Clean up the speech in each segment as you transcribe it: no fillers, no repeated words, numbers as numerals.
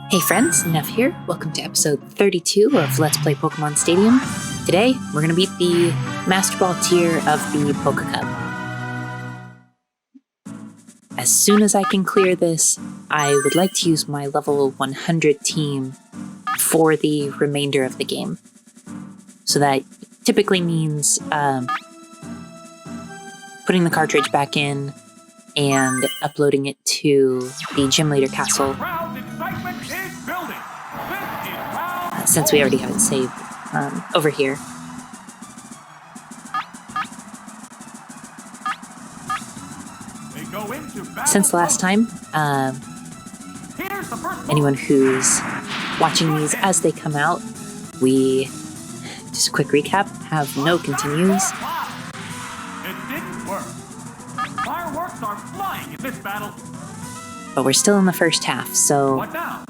Hey friends, Neff here. Welcome to episode 32 of Let's Play Pokemon Stadium. Today, we're going to beat the Master Ball tier of the Poke Cup. As soon as I can clear this, I would like to use my level 100 team for the remainder of the game. So that typically means putting the cartridge back in and uploading it to the Gym Leader Castle. Since we already have it saved over here. Since last time, anyone who's watching these as they come out, we, just a quick recap, have no continues. It didn't work. Fireworks are flying in this battle. But we're still in the first half, so... What now?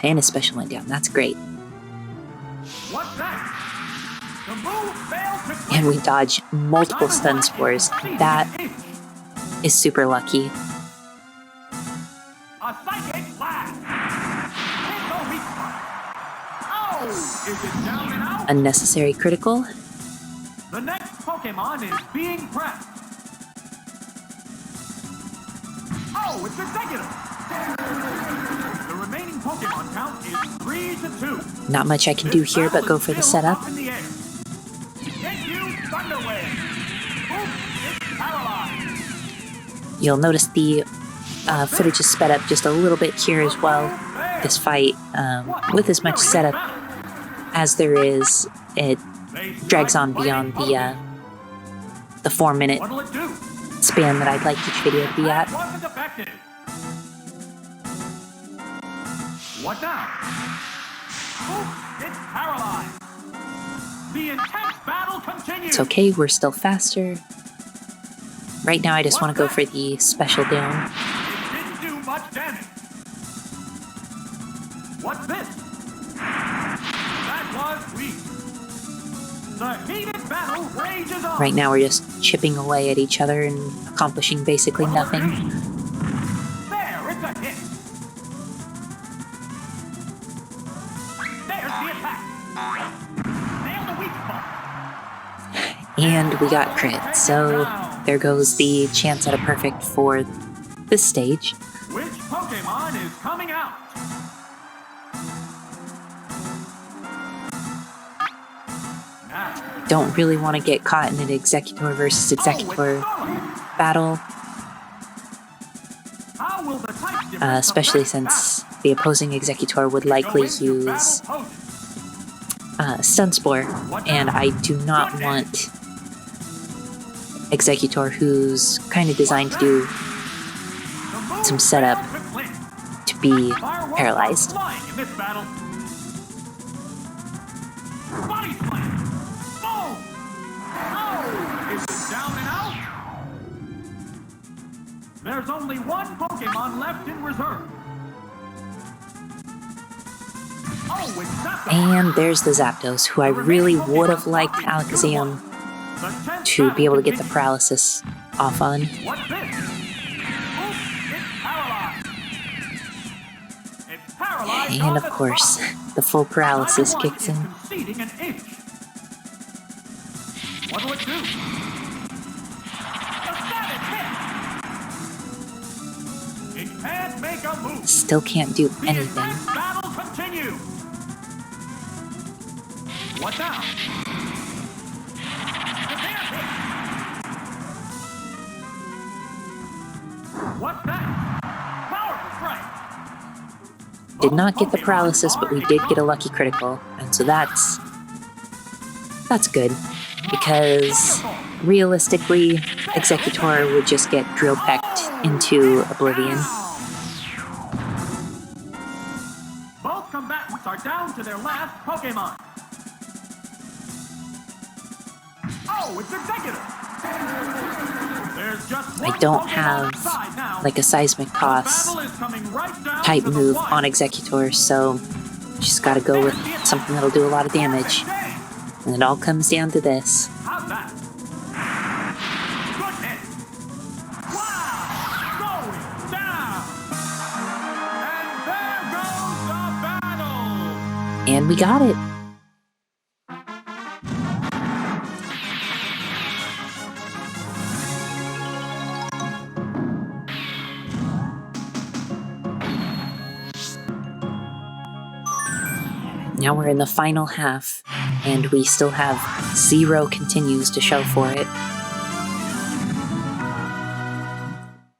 And a special went down. That's great. What's that? The move failed to... And we dodge multiple stun spores. That is super lucky. A psychic blast. Hit the weak spot. Oh, is it down and out? Unnecessary critical. The next Pokemon is being pressed. Oh, it's executive. The remaining Pokemon count is 3-2. Not much I can do here but go for the setup. You'll notice the footage is sped up just a little bit here as well. This fight, with as much setup as there is, it drags on beyond the 4-minute span that I'd like each video to be at. What now? Ooh, it's paralyzed. The intense battle continues. It's okay, we're still faster. Right now I just want to go for the special down. It didn't do much damage. What's this? That was weak. The heated battle rages on. Right now we're just chipping away at each other and accomplishing basically nothing. There, it's a hit. There's the attack. Nail the weak spot. And we got crit, so there goes the chance at a perfect for this stage. Which Pokemon is coming out? Don't really want to get caught in an Executor versus Executor battle, especially since the opposing Executor would likely use Stun Spore, and I do not want Executor who's kind of designed to do some setup to be paralyzed. There's only one Pokemon left in reserve. Oh, it's Zapdos. And there's the Zapdos, who I really would have liked Alakazam to be able to get the paralysis off on. What's this? Oops, it's paralyzed. And of course, the full paralysis kicks in. What'll it do? Can't make a move. Still can't do anything. Battle continue. What now? What's that? Powerful strike. Did not get the paralysis, but we did get a lucky critical, and so that's good, because realistically, Executor would just get drill pecked into oblivion. Both combatants are down to their last Pokemon. Oh, it's Executor. There's just one I don't Pokemon have inside now. like a seismic toss Battle is coming right down type to the move wire. on Executor, so just gotta go with something that'll do a lot of damage. And it all comes down to this. How's that? Good hit. Wow! Going down. And we got it! Now we're in the final half, and we still have 0 continues to show for it.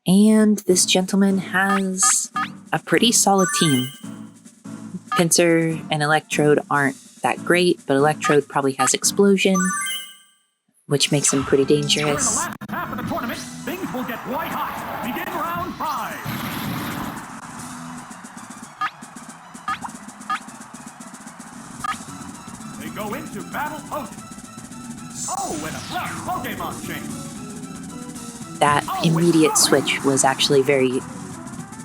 And this gentleman has a pretty solid team. Pincer and Electrode aren't that great, but Electrode probably has Explosion, which makes him pretty dangerous. During the last half of the tournament, things will get white hot. Begin round 5. They go into battle potion. Oh, and a flash Pokemon chain. That immediate switch was actually very,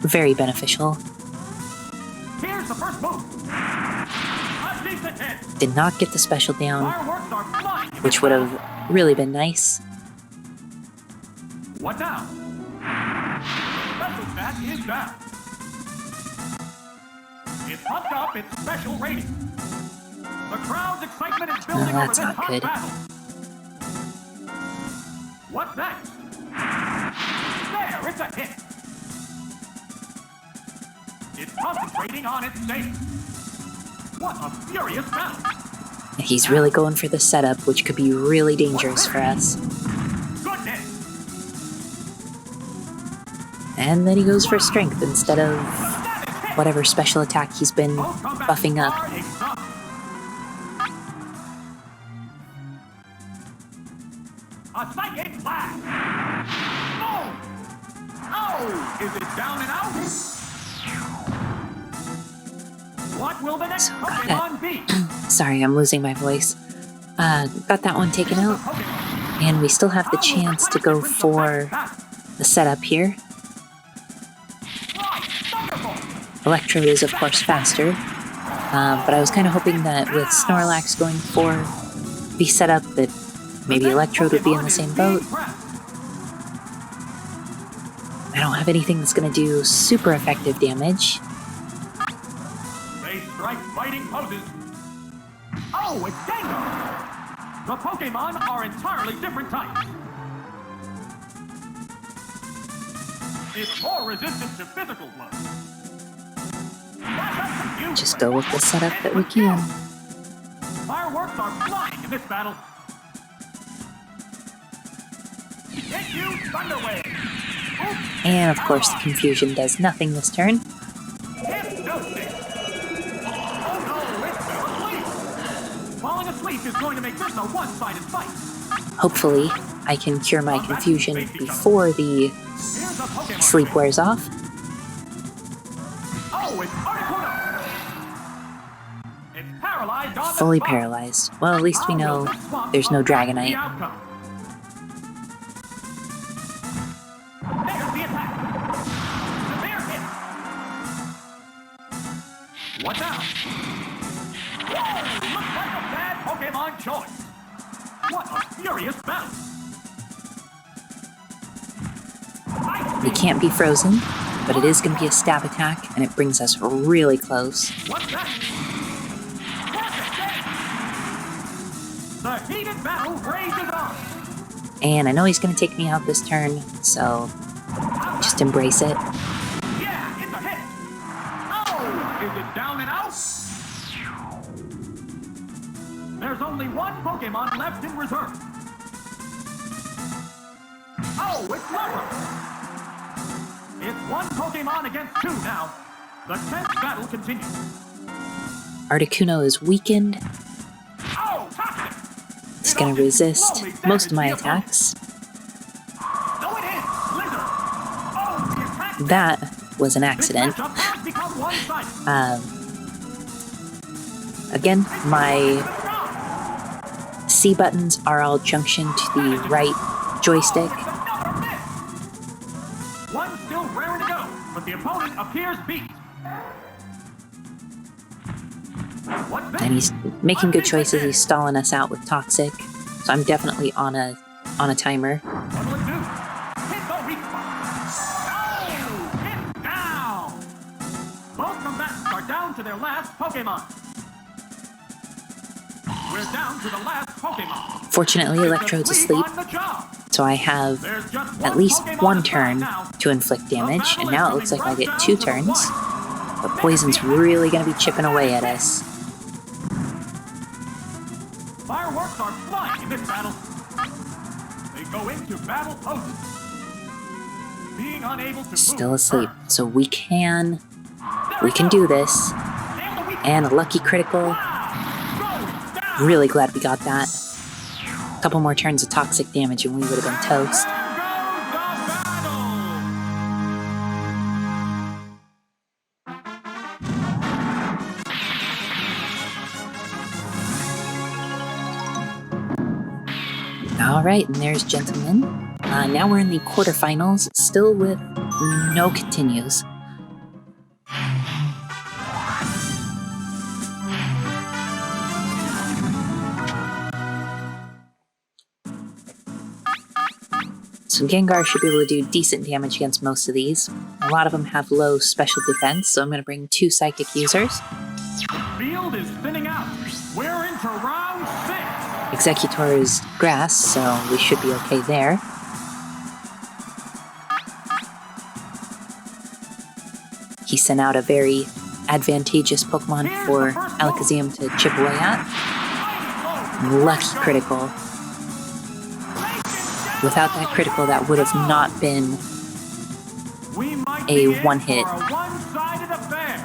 very beneficial. Here's the first move. A decent hit. Did not get the special down, Fireworks are flying. which would have really been nice. What now? Special stat is down. It pumped up its special rating. The crowd's excitement is building over that's this not hot good. battle. What's next? There, it's a hit. It's concentrating on its name. What a furious battle. He's really going for the setup, which could be really dangerous for us. Goodness. And then he goes for strength instead of whatever special attack he's been buffing up. A psychic blast! Oh! Oh! Is it down and out? What will the next Pokemon be? Sorry, I'm losing my voice. Got that one taken out. And we still have the chance to go for the setup here. Electrode is, of course, faster. But I was kind of hoping that with Snorlax going for the setup that maybe Electrode would be in the same boat. I don't have anything that's going to do super effective damage. They strike fighting poses. Oh, it's Gengar! The Pokemon are entirely different types. It's more resistant to physical blows. Just go with the setup that we can. Fireworks are flying in this battle. Hit you, Thunder Wave! Oops. And of course, the confusion does nothing this turn. Hypnosis! Oh no, it's fell asleep! Falling asleep is going to make this a one-sided fight. Hopefully, I can cure my confusion before the Here's a Pokemon. sleep wears off. Oh, it's Articuno! It's paralyzed on the Fully spot. paralyzed. Well, at least we know there's no The Dragonite. outcome. There's the attack. Severe hit. What now? Whoa! Looks like a bad Pokemon choice. What a furious battle. We can't be frozen, but it is going to be a stab attack, and it brings us really close. What's that? The heated battle rages on. And I know he's going to take me out this turn, so just embrace it. Yeah, it's a hit. Oh, is it down and out? There's only one Pokemon left in reserve. Oh, it's Lover. It's one Pokemon against 2 now. The tense battle continues. Articuno is weakened. Oh, toxic! It's going to resist most of my attacks. No, it is! Blizzard! Oh, the attack! That was an This accident. matchup has become one-sided. Again, my C buttons are all junctioned to the right joystick. Another miss. One still raring to go, but the opponent appears beat. What's that? And he's making good choices. He's stalling us out with Toxic. So I'm definitely on a timer. What'll it do? Hit the weak spot. Oh, hit down. Both combatants are down to their last Pokemon. We're down to the last Pokemon. Fortunately, Electrode's asleep, On the job. so I have There's just at least Pokemon one to turn now. to inflict damage, and now it looks like I get 2 turns. But But Poison's really going to be chipping away at us. Fireworks are flying in this battle. They go into battle poses. Being unable to Still move asleep, hurts. so we can There do this. And the weak And a lucky critical. goes down. Really glad we got that. A couple more turns of toxic damage and we would have been toast. There goes the battle. All right, and there's Gentleman. Now we're in the quarterfinals, still with no continues. So Gengar should be able to do decent damage against most of these. A lot of them have low special defense, so I'm going to bring 2 Psychic users. Field is thinning out. We're into round 6. Executor is grass, so we should be okay there. He sent out a very advantageous Pokemon for Alakazam to chip away at. Lucky critical. Without that critical, that would have not been We might a be in one-hit. for a one-sided affair.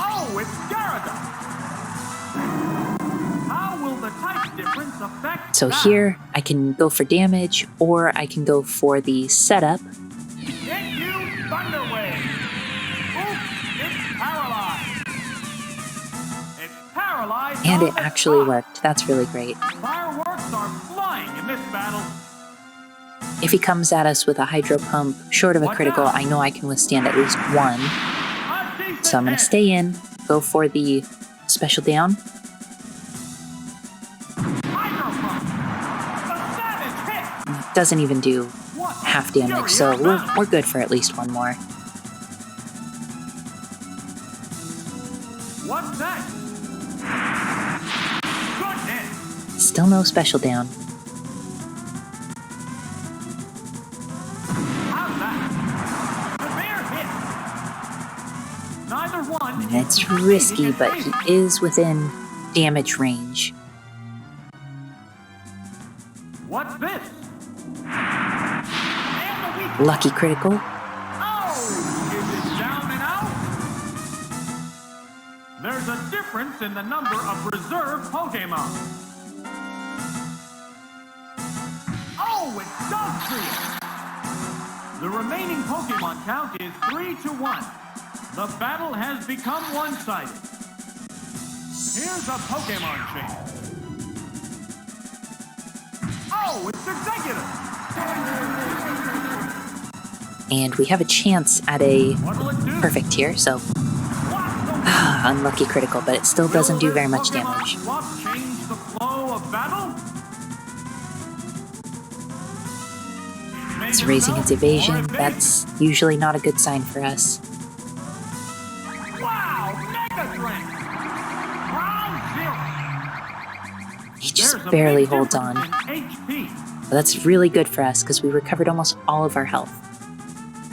Oh, it's Gyarados. How will the type difference affect So that? here, I can go for damage, or I can go for the setup. Get you, Thunder Wave. Oops, it's paralyzed. It's paralyzed. And on it the actually spot. worked. That's really great. Fireworks are flying in this battle. If he comes at us with a Hydro Pump, short of a critical, I know I can withstand at least 1. A decent So I'm going hit. to stay in, go for the special down. Hydro Pump. A savage hit. Doesn't even do What half damage, so furious battle. we're good for at least 1 more. What's that? Goodness. Still no special down. How's that? A bare hit. Neither one. It's risky, but he is within damage range. What's this? And the weak. Lucky critical. Oh! Is it down and out? There's a difference in the number of reserve Pokemon. Oh, it does see it! The remaining Pokemon count is 3-1. The battle has become one-sided. Here's a Pokemon change. Oh, it's Executive! And we have a chance at a What'll it do? perfect here, so unlucky critical, but it still doesn't do very much damage. Swap change the flow of battle? It's raising its evasion. That's usually not a good sign for us. Wow, Mega Drain! Round 0. He just There's a barely big holds difference on. in HP. But that's really good for us because we recovered almost all of our health.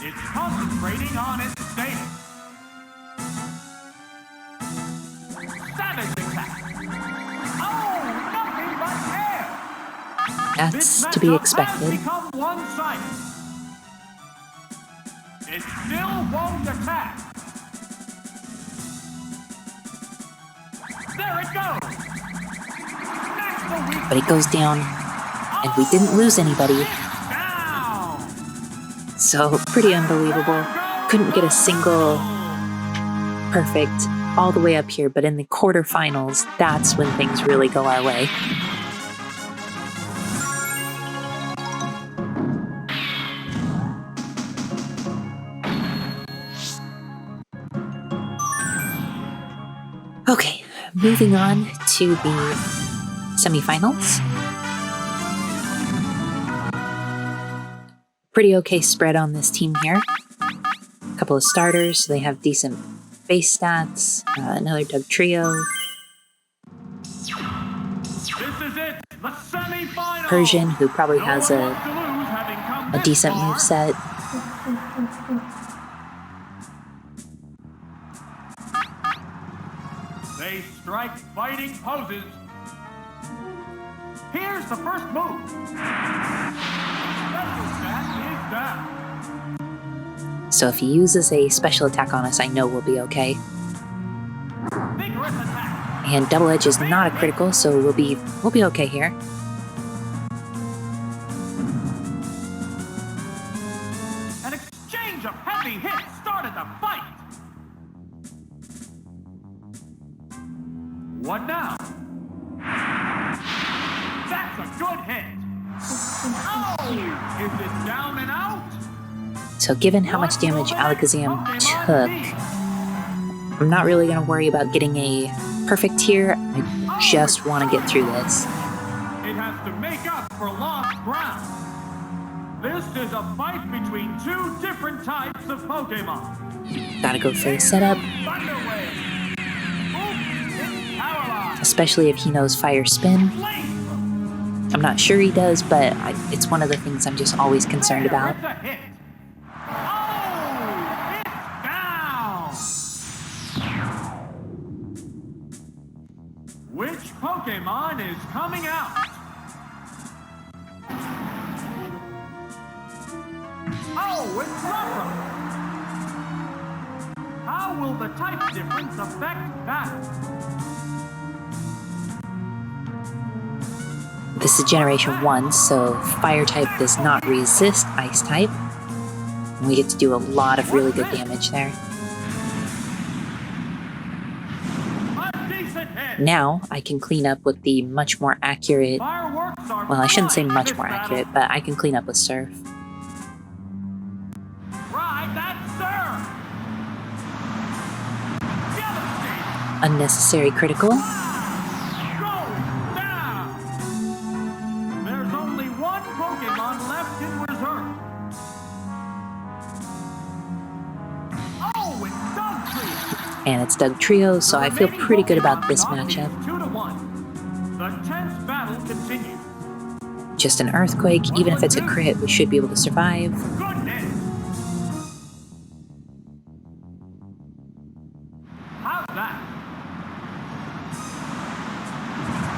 It's concentrating on its status. Savage attack. Oh, nothing but air. This That's to be matchup expected. has become one-sided. It still won't attack. There it goes. That's the weak But it goes down, and we didn't lose anybody, down. so pretty unbelievable. Couldn't get a single perfect all the way up here, but in the quarterfinals, that's when things really go our way. Okay, moving on to the semifinals. Pretty okay spread on this team here. A couple of starters, so they have decent base stats, another Doug Trio, This is it, the semi-final. Persian, who probably No has one wants to lose, having come a this decent far. move set. They strike fighting poses. Here's the first move. Special attack is down. So if he uses a special attack on us, I know we'll be okay. Vigorous attack. And Double Edge is not a critical, so we'll be okay here. An exchange of heavy hits started the fight. What now? That's a good hit. Oh! Is it down and out? So given how much damage Alakazam took, I'm not really going to worry about getting a perfect here. I just want to get through this. It has to make up for lost ground. This is a fight between two different types of Pokemon. Gotta go for the setup, Thunder Wave. Oop, it's paralyzed. especially if he knows Fire Spin. Flame. I'm not sure he does, but it's one of the things I'm just always concerned about. With the hit. Oh, it's down. Which Pokemon is coming out? Oh, it's Rubber. How will the type difference affect that? This is Generation 1, so Fire type does not resist Ice type. And we get to do a lot of really good damage there. A decent hit. Now I can clean up with the much more accurate, Fireworks are well, I shouldn't say flying much this more battle. accurate, but I can clean up with Surf. Ride that surf. Devastating. Unnecessary critical. Go down. There's only one Pokemon left in reserve. Oh, it's Doug Trio. And it's Doug Trio, so I feel pretty good about this matchup. 2-1. The tense battle continues. Just an Earthquake, even if it's a crit, we should be able to survive. Goodness. How's that?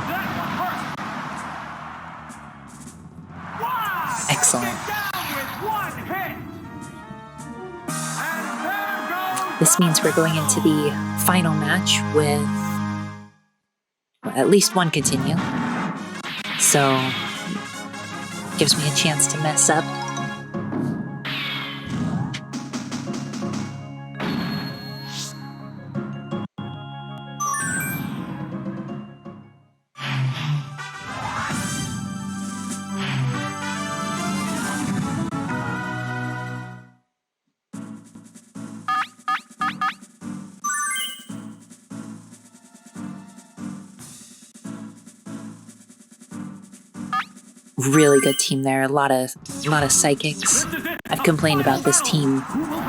That one hurt. Wow! Excellent. Get down with one hit. And there goes This means we're going into the final match with at least one continue. So, gives me a chance to mess up. Really good team there. A lot of psychics. I've complained about this team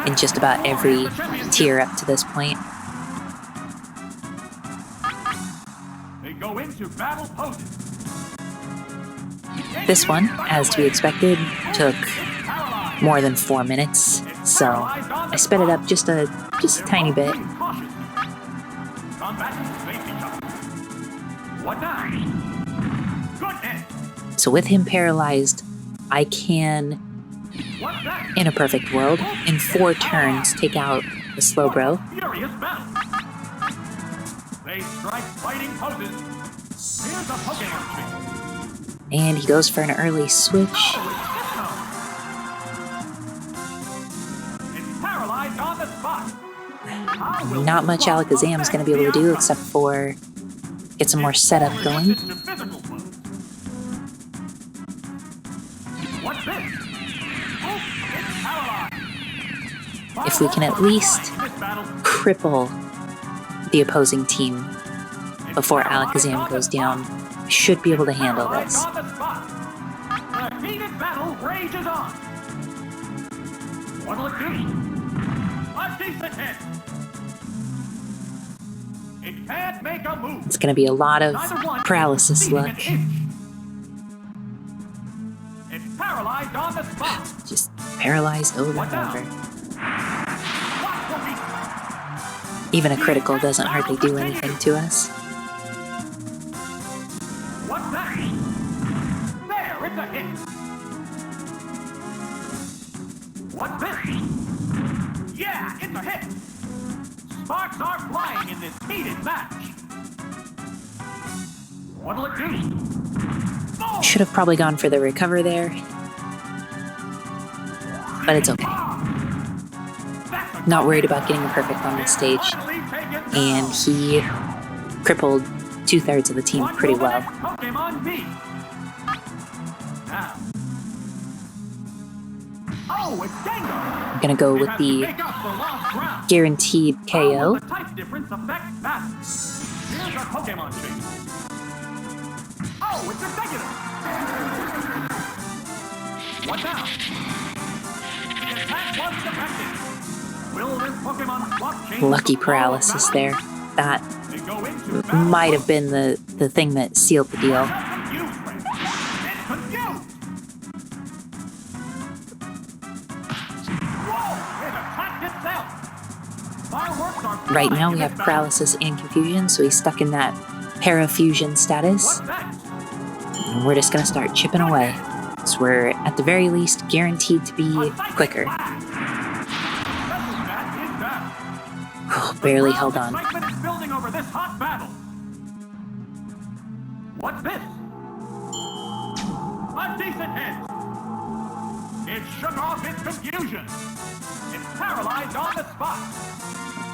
in just about every tier up to this point. They go into battle poses. This one, as to be expected, took more than 4 minutes, so I sped it up just a tiny bit. What now? Goodness. So with him paralyzed, I can, What's that? in a perfect world, in 4 turns, take out the Slowbro. Furious battle. They strike fighting poses. Here's a Pokemon tree. And he goes for an early switch. Oh, it's paralyzed on the spot. How will Not this much block Alakazam's going to be able to do except for get some more setup going. affect the physical moves? What's this? Oh, it's paralyzed. If we can at least This battle, cripple the opposing team before Alakazam goes down, I should be able to handle this. on the spot. The heated battle rages on. What'll it do? A decent hit. It can't make a move. It's going to be a lot of Neither one paralysis is moving look. an inch. It's paralyzed on the spot. Just paralyzed over What and now? over. What will be? Even a critical doesn't hardly do anything to us. What's that? There, it's a hit. What's this? Yeah, it's a hit. Sparks are flying in this heated match. What'll it do? Oh! Should have probably gone for the recover there, but it's okay. That's a Not worried about getting a perfect on this stage. finally taken down. And he crippled 2/3 of the team What pretty will the well. next Pokemon be? Now. Oh, it's Gengar. I'm going to go It with has to the make up for lost ground. guaranteed How will KO. the type difference affect that? Here's our Pokemon shape. Oh, it's a regular. What now? The attack was defective. Will this Pokemon swap change Lucky the flow of paralysis battle? there. That They go into battle might have mode. been the thing that sealed the deal. It's confused. It's confused. Whoa! It attacked itself. Fireworks are Right now flying we in have this battle. paralysis and confusion, so he's stuck in that parafusion status. What's that? And we're just going to start chipping away. So we're, at the very least, guaranteed to be quicker. Oh, barely held on. Excitement is building over this hot battle. What's this? A decent hit. It shook off its confusion. It's paralyzed on the spot.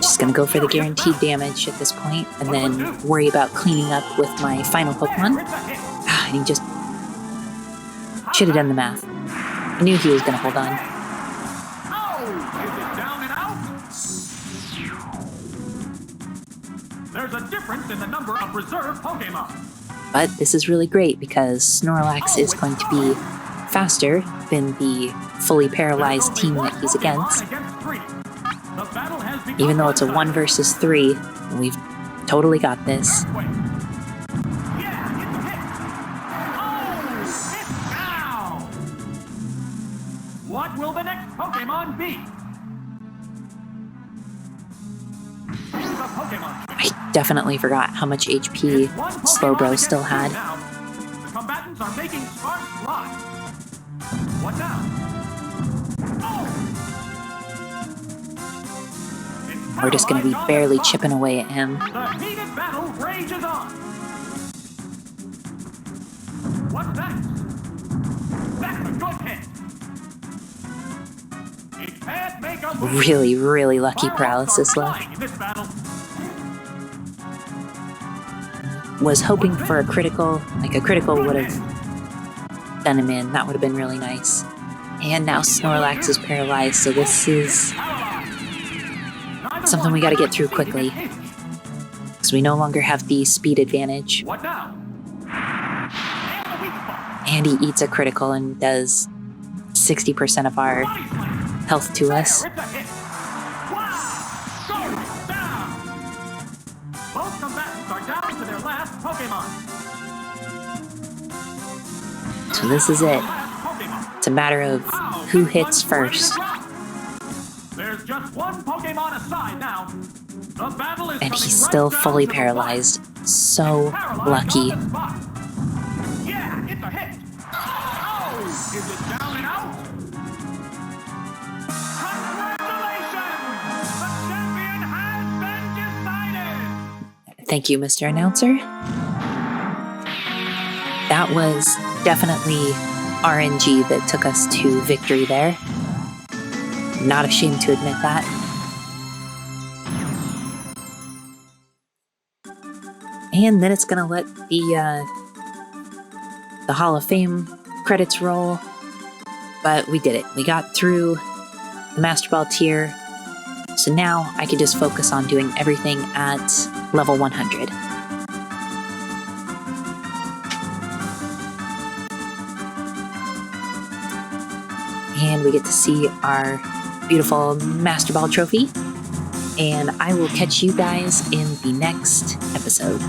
Just going to go for the guaranteed damage at this point, and then worry about cleaning up with my final Pokemon. It's a hit. Ah, and he just should have done the math. I knew he was going to hold on. Oh, is it down and out? There's a difference in the number of reserve Pokemon. But this is really great because Snorlax is going to be faster than the fully paralyzed team that he's against. Even though it's a 1 versus 3, we've totally got this. What will the next Pokemon be? Here's a Pokemon. I definitely forgot how much HP It's one Slowbro Pokemon still against had. two now. The combatants are making sparks fly. What now? Oh! It's We're just going to be paralyzed on barely the spot. chipping away at him. The heated battle rages on. What's that? That's a good hit. It can't make a move. Really, really lucky Fireworks paralysis are left. flying in this battle. Was hoping for a critical. Like a critical would have done him in. That would have been really nice. And now Snorlax is paralyzed, so this is Neither something one we got to get can through succeed in quickly. an inch. because we no longer have the speed advantage. What now? And the weak spot. And he eats a critical and does 60% of our Body slam. health to us. There, it's a hit. Wow! Goes down. Both combatants are down to their last Pokemon. So this is it. Last Pokemon. It's a matter of Wow, who this hits one's ready to first. rock. There's just one Pokemon aside now. The battle is And coming he's right still down fully to the wire. paralyzed. So Paralyzed lucky. on the spot. Yeah, it's a hit. Oh, is it down and out? Congratulations! The champion has been decided! Thank you, Mr. Announcer. That was definitely RNG that took us to victory there. Not ashamed to admit that. And then it's gonna let the Hall of Fame credits roll. But we did it. We got through the Master Ball tier. So now I can just focus on doing everything at level 100. And we get to see our beautiful Master Ball trophy. and I will catch you guys in the next episode.